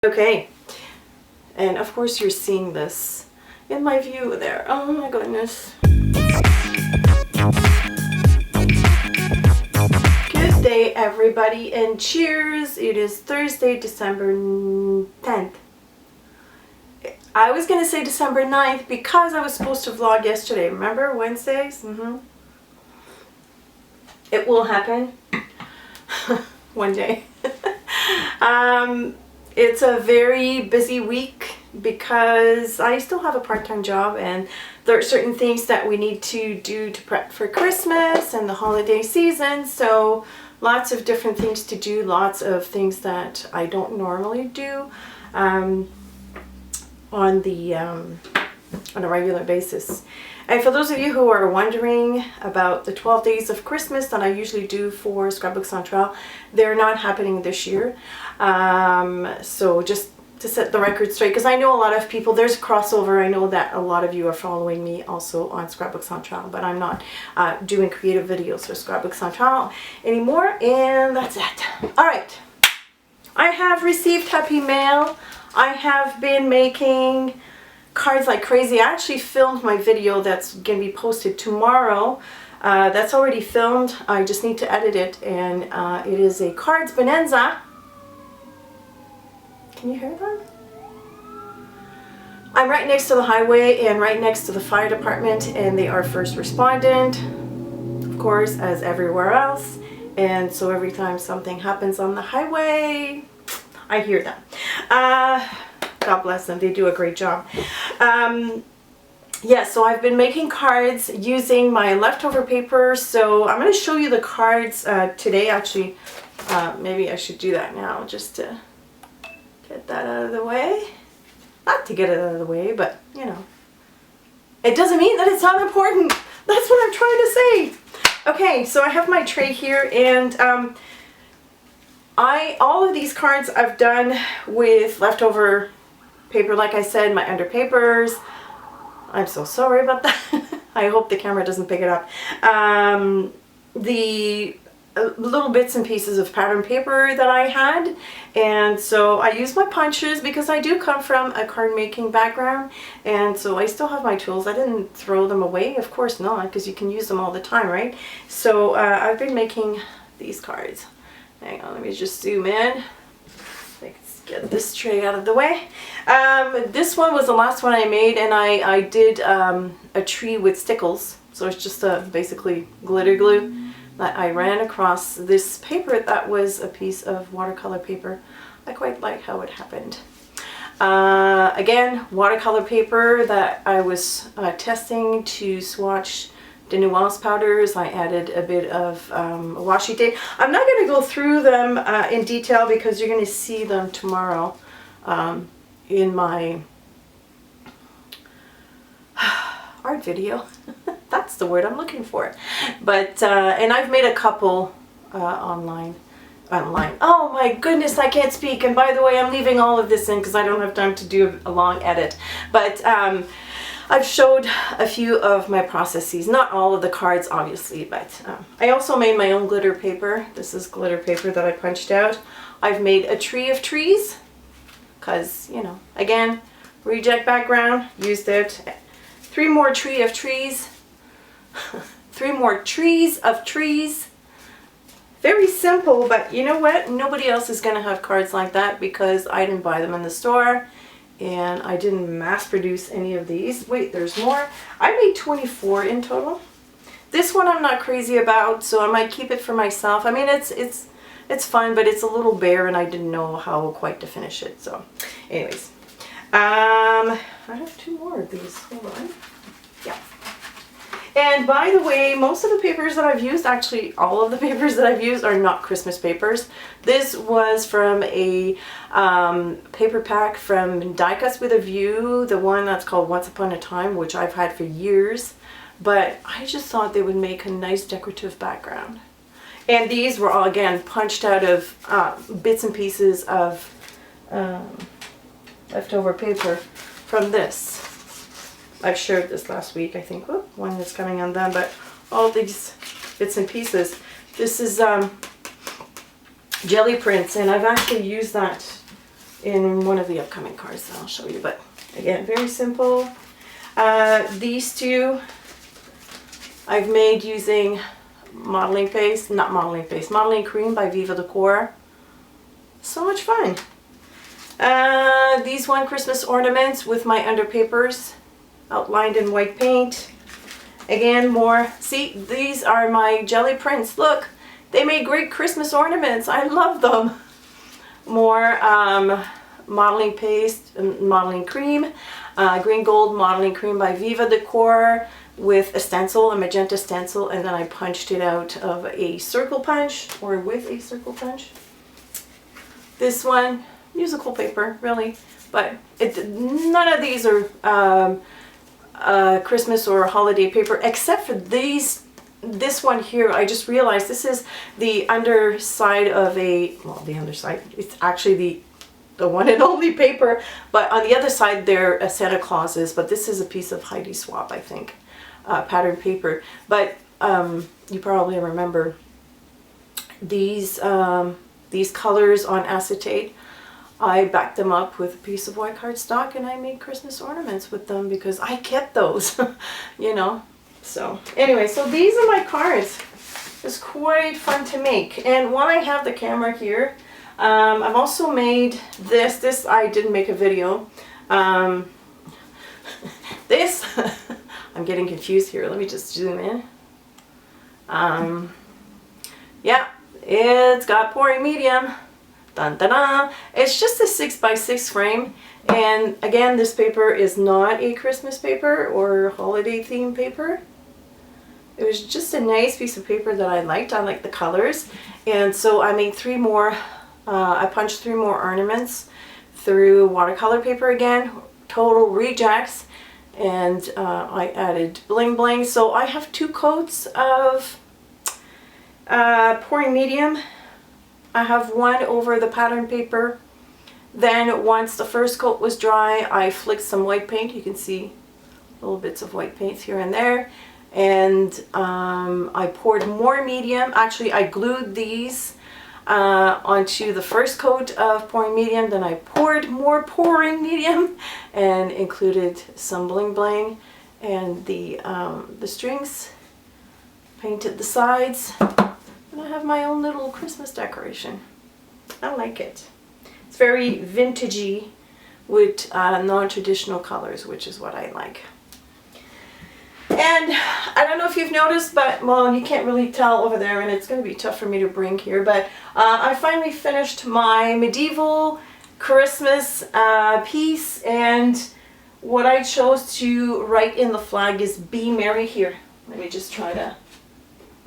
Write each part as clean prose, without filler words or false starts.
Okay, and of course you're seeing this in my view there. Oh my goodness. Good day everybody and cheers. It is Thursday, December 10th. I was going to say December 9th because I was supposed to vlog yesterday. Remember Wednesdays? It will happen one day. It's a very busy week because I still have a part-time job and there are certain things that we need to do to prep for Christmas and the holiday season. So lots of different things to do, lots of things that I don't normally do on a regular basis. And for those of you who are wondering about the 12 days of Christmas that I usually do for Scrapbook Central, they're not happening this year. So just to set the record straight, because I know a lot of people, there's a crossover. I know that a lot of you are following me also on Scrapbook Central, but I'm not doing creative videos for Scrapbook Central anymore, and that's it. All right, I have received happy mail. I have been making cards like crazy. I actually filmed my video that's going to be posted tomorrow. That's already filmed. I just need to edit it, and it is a cards bonanza. Can you hear that? I'm right next to the highway and right next to the fire department, and they are first respondent, of course, as everywhere else. And so every time something happens on the highway, I hear them. God bless them, they do a great job. Yeah, so I've been making cards using my leftover paper. So I'm going to show you the cards today. Actually, maybe I should do that now just to get that out of the way. Not to get it out of the way, but you know, it doesn't mean that it's not important. That's what I'm trying to say. Okay, so I have my tray here, and all of these cards I've done with leftover paper. Like I said, my underpapers. I'm so sorry about that. I hope the camera doesn't pick it up. The little bits and pieces of pattern paper that I had, and so I use my punches because I do come from a card making background, and so I still have my tools. I didn't throw them away, of course not, because you can use them all the time, right? So I've been making these cards. Hang on, let me just zoom in. Let's get this tray out of the way. This one was the last one I made, and I did a tree with stickles. So it's just basically glitter glue that I ran across this paper that was a piece of watercolor paper. I quite like how it happened. Again, watercolor paper that I was testing to swatch the nuance powders. I added a bit of washi tape. I'm not going to go through them in detail because you're going to see them tomorrow in my art video. That's the word I'm looking for. But and I've made a couple online. Oh my goodness, I can't speak. And by the way, I'm leaving all of this in because I don't have time to do a long edit. But I've showed a few of my processes, not all of the cards obviously, but I also made my own glitter paper. This is glitter paper that I punched out. I've made a tree of trees because, you know, again, reject background, used it. 3 more tree of trees. 3 more trees of trees. Very simple, but you know what? Nobody else is going to have cards like that because I didn't buy them in the store. And I didn't mass produce any of these. Wait, there's more. I made 24 in total. This one I'm not crazy about, so I might keep it for myself. I mean, it's fun, but it's a little bare, and I didn't know how quite to finish it. So, anyways, I have 2 more of these. Hold on. Yeah. And by the way, most of the papers that I've used, actually all of the papers that I've used are not Christmas papers. This was from a paper pack from Die Cuts with a View, the one that's called Once Upon a Time, which I've had for years. But I just thought they would make a nice decorative background. And these were all, again, punched out of bits and pieces of leftover paper from this. I've shared this last week, I think. Whoop, one is coming undone, but all these bits and pieces. This is jelly prints, and I've actually used that in one of the upcoming cards that I'll show you. But again, very simple. These two I've made using modeling cream by Viva Decor. So much fun. These one Christmas ornaments with my underpapers outlined in white paint. Again, more, see, these are my jelly prints. Look, they made great Christmas ornaments. I love them. More modeling paste, modeling cream, green gold modeling cream by Viva Decor with a stencil, a magenta stencil, and then I punched it out of a circle punch, or with a circle punch. This one, musical paper, really, but none of these are Christmas or holiday paper, except for this one here. I just realized this is the underside of the underside. It's actually the one and only paper, but on the other side they're Santa Clauses, but this is a piece of Heidi Swapp, I think, pattern paper. But you probably remember these colors on acetate. I backed them up with a piece of white cardstock and I made Christmas ornaments with them because I kept those, you know. So anyway, so these are my cards. It's quite fun to make. And while I have the camera here, I've also made this I didn't make a video. This, I'm getting confused here. Let me just zoom in. Yeah, it's got pouring medium. Dun, dun, dun. It's just a 6x6 frame, and again, this paper is not a Christmas paper or holiday theme paper. It was just a nice piece of paper that I liked. I liked the colors, and so I made 3 more. I punched 3 more ornaments through watercolor paper again, total rejects, and I added bling bling. So I have 2 coats of pouring medium. I have one over the pattern paper. Then once the first coat was dry, I flicked some white paint. You can see little bits of white paint here and there. And I poured more medium. Actually, I glued these onto the first coat of pouring medium. Then I poured more pouring medium and included some bling bling and the strings. Painted the sides. And I have my own little Christmas decoration. I like it. It's very vintagey with non-traditional colors, which is what I like. And I don't know if you've noticed, but, well, you can't really tell over there, and it's going to be tough for me to bring here, but I finally finished my medieval Christmas piece, and what I chose to write in the flag is "Be Merry" here. Let me just try to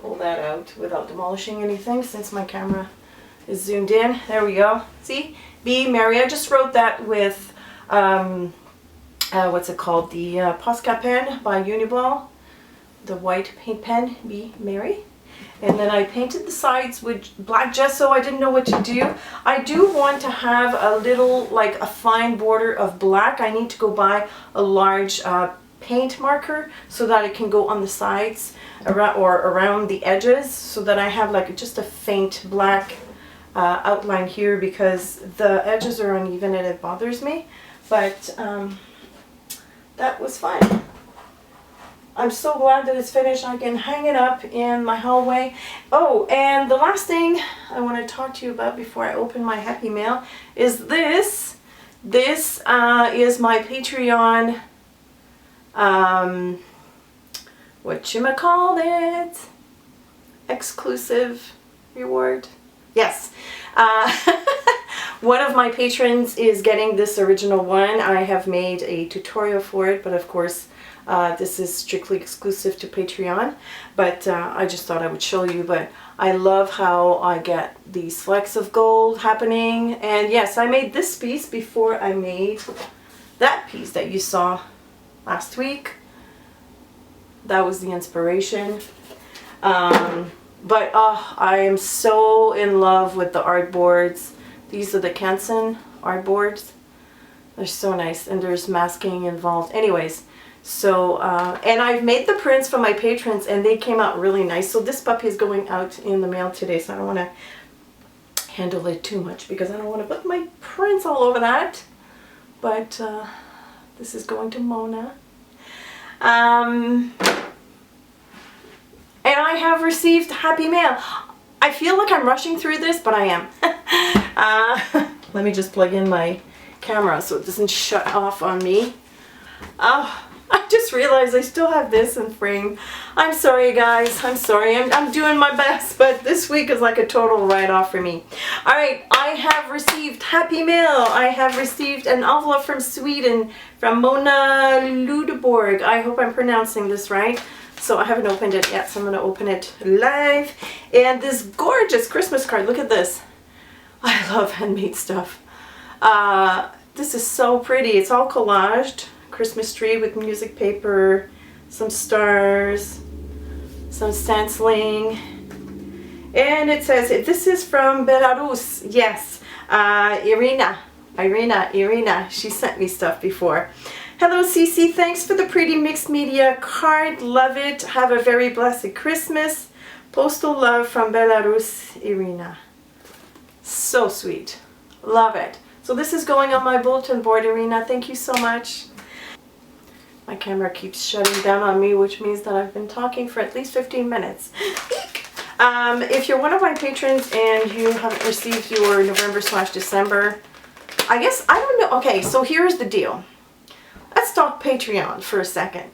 pull that out without demolishing anything since my camera is zoomed in. There we go. See? Be Merry. I just wrote that with, what's it called? The Posca pen by Uniball. The white paint pen, Be Merry. And then I painted the sides with black gesso. I didn't know what to do. I do want to have a little, like a fine border of black. I need to go buy a large paint marker so that it can go on the sides around the edges, so that I have like just a faint black outline here, because the edges are uneven and it bothers me. But that was fun. I'm so glad that it's finished. I can hang it up in my hallway. Oh, and the last thing I want to talk to you about before I open my Happy Mail is this. This is my Patreon whatchamacallit, exclusive reward. Yes. One of my patrons is getting this original one. I have made a tutorial for it, but of course this is strictly exclusive to Patreon. But I just thought I would show you. But I love how I get these flecks of gold happening. And yes, I made this piece before I made that piece that you saw last week. That was the inspiration. But I am so in love with the artboards. These are the Keenan artboards. They're so nice, and there's masking involved. Anyways, so and I've made the prints for my patrons, and they came out really nice. So this puppy is going out in the mail today, so I don't want to handle it too much because I don't want to put my prints all over that. But this is going to Mona. And I have received Happy Mail. I feel like I'm rushing through this, but I am. Let me just plug in my camera so it doesn't shut off on me. Oh, I just realized I still have this in frame. I'm sorry, guys. I'm sorry. I'm doing my best, but this week is like a total write-off for me. All right, I have received Happy Mail. I have received an envelope from Sweden, from Mona Ludeborg. I hope I'm pronouncing this right. So I haven't opened it yet, so I'm going to open it live. And this gorgeous Christmas card. Look at this. I love handmade stuff. This is so pretty. It's all collaged. Christmas tree with music paper, some stars, some stenciling. And it says, this is from Belarus. Yes, Irina. She sent me stuff before. Hello, CeeCee. Thanks for the pretty mixed media card. Love it. Have a very blessed Christmas. Postal love from Belarus, Irina. So sweet. Love it. So this is going on my bulletin board, Irina. Thank you so much. My camera keeps shutting down on me, which means that I've been talking for at least 15 minutes. If you're one of my patrons and you haven't received your November/December, I don't know. Okay, so here's the deal. Let's talk Patreon for a second.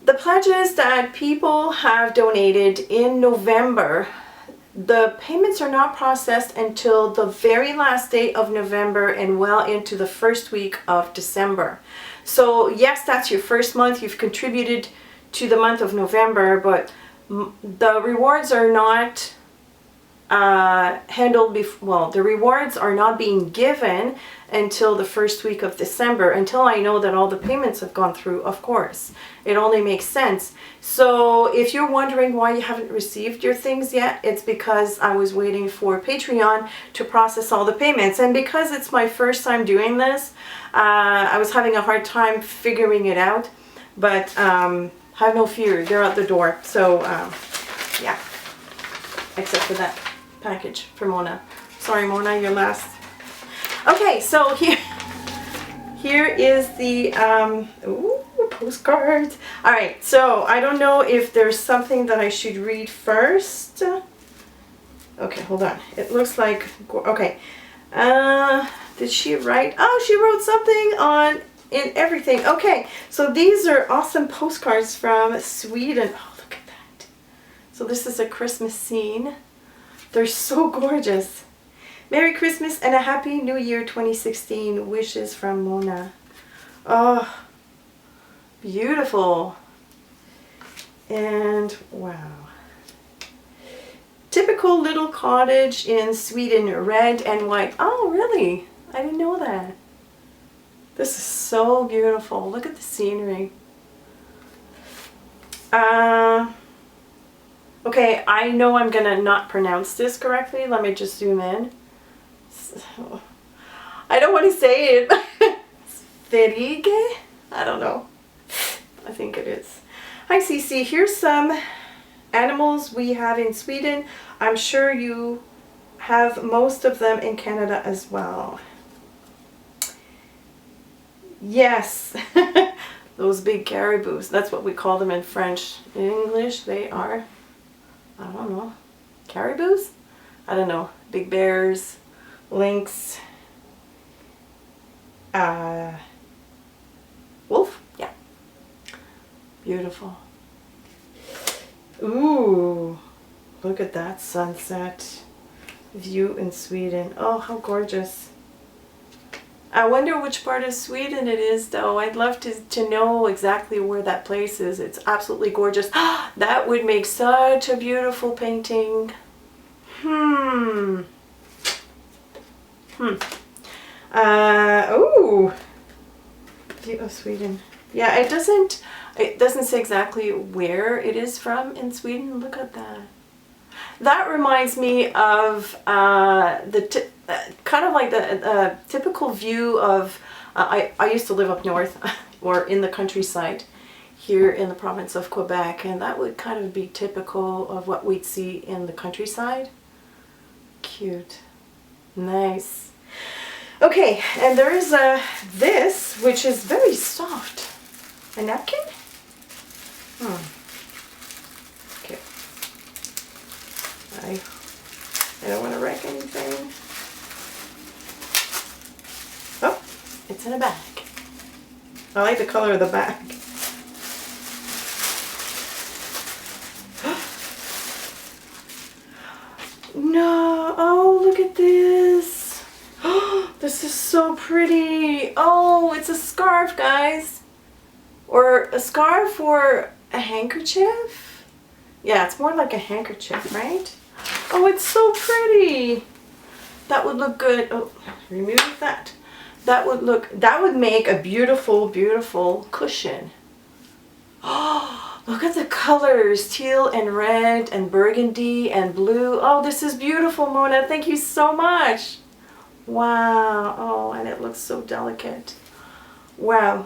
The pledges that people have donated in November, the payments are not processed until the very last day of November and well into the first week of December. So yes, that's your first month. You've contributed to the month of November, but the rewards are not the rewards are not being given until the first week of December, until I know that all the payments have gone through, of course. It only makes sense. So if you're wondering why you haven't received your things yet, it's because I was waiting for Patreon to process all the payments. And because it's my first time doing this, I was having a hard time figuring it out. But have no fear, they're out the door. So yeah, except for that package for Mona. Sorry, Mona, you're last. Okay, so here is the postcard. All right, so I don't know if there's something that I should read first. Okay, hold on. It looks like, okay. Did she write? Oh, she wrote something in everything. Okay, so these are awesome postcards from Sweden. Oh, look at that. So this is a Christmas scene. They're so gorgeous. Merry Christmas and a Happy New Year 2016. Wishes from Mona. Oh, beautiful. And wow. Typical little cottage in Sweden, red and white. Oh, really? I didn't know that. This is so beautiful. Look at the scenery. Okay, I know I'm gonna not pronounce this correctly. Let me just zoom in. I don't want to say it. Sverige? I don't know. I think it is. Hi, CeeCee. Here's some animals we have in Sweden. I'm sure you have most of them in Canada as well. Yes. Those big caribous. That's what we call them in French. In English, they are, I don't know, caribous? I don't know. Big bears, lynx, wolf? Yeah. Beautiful. Ooh, look at that sunset view in Sweden. Oh, how gorgeous. I wonder which part of Sweden it is, though. I'd love to know exactly where that place is. It's absolutely gorgeous. That would make such a beautiful painting. Oh, view of Sweden. Yeah, it doesn't say exactly where it is from in Sweden. Look at that. That reminds me of kind of like the typical view of, I used to live up north or in the countryside here in the province of Quebec, and that would kind of be typical of what we'd see in the countryside. cute. Nice. Okay, and there is this, which is very soft. A napkin? Okay. I don't want to wreck anything. Oh, it's in a bag. I like the color of the bag. No, oh, look at this. This is so pretty. Oh, it's a scarf, guys. Or a scarf or a handkerchief? Yeah, it's more like a handkerchief, right? Oh, it's so pretty. That would look good. Oh, remove that. That would make a beautiful, beautiful cushion. Oh, look at the colors. Teal and red and burgundy and blue. Oh, this is beautiful, Mona. Thank you so much. Wow. Oh, and it looks so delicate. Wow.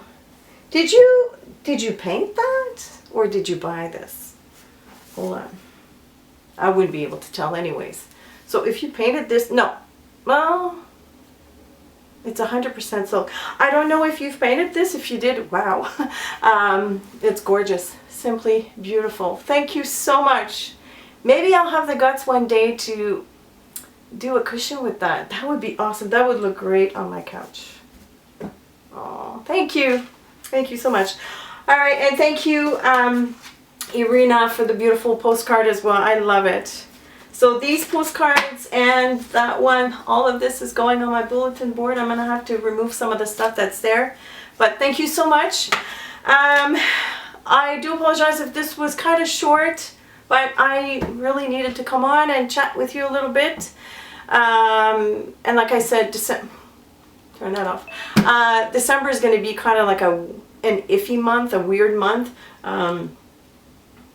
Did you paint that? Or did you buy this? Hold on. I wouldn't be able to tell anyways. So if you painted this, no. Well, it's 100% silk. I don't know if you've painted this. If you did, wow. It's gorgeous. Simply beautiful. Thank you so much. Maybe I'll have the guts one day to do a cushion with that. That would be awesome. That would look great on my couch. Oh, thank you. Thank you so much. All right, and thank you, Irina, for the beautiful postcard as well. I love it. So these postcards and that one, all of this is going on my bulletin board. I'm going to have to remove some of the stuff that's there. But thank you so much. I do apologize if this was kind of short, but I really needed to come on and chat with you a little bit. And like I said, turn that off. December is going to be kind of like an iffy month, a weird month.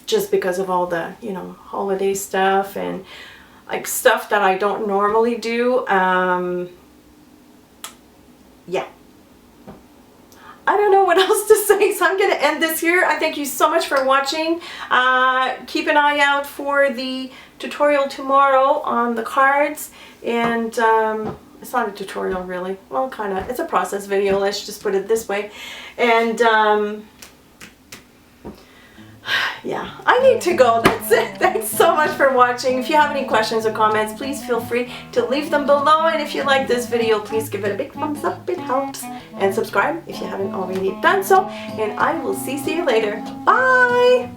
Just because of all the, you know, holiday stuff and like stuff that I don't normally do. Yeah. I don't know what else to say, so I'm going to end this here. I thank you so much for watching. Keep an eye out for the tutorial tomorrow on the cards. And it's not a tutorial really. Well, kind of. It's a process video. Let's just put it this way. And yeah, I need to go. That's it. Thanks so much for watching. If you have any questions or comments, please feel free to leave them below. And if you like this video, please give it a big thumbs up. It helps. And subscribe if you haven't already done so. And I will see you later. Bye!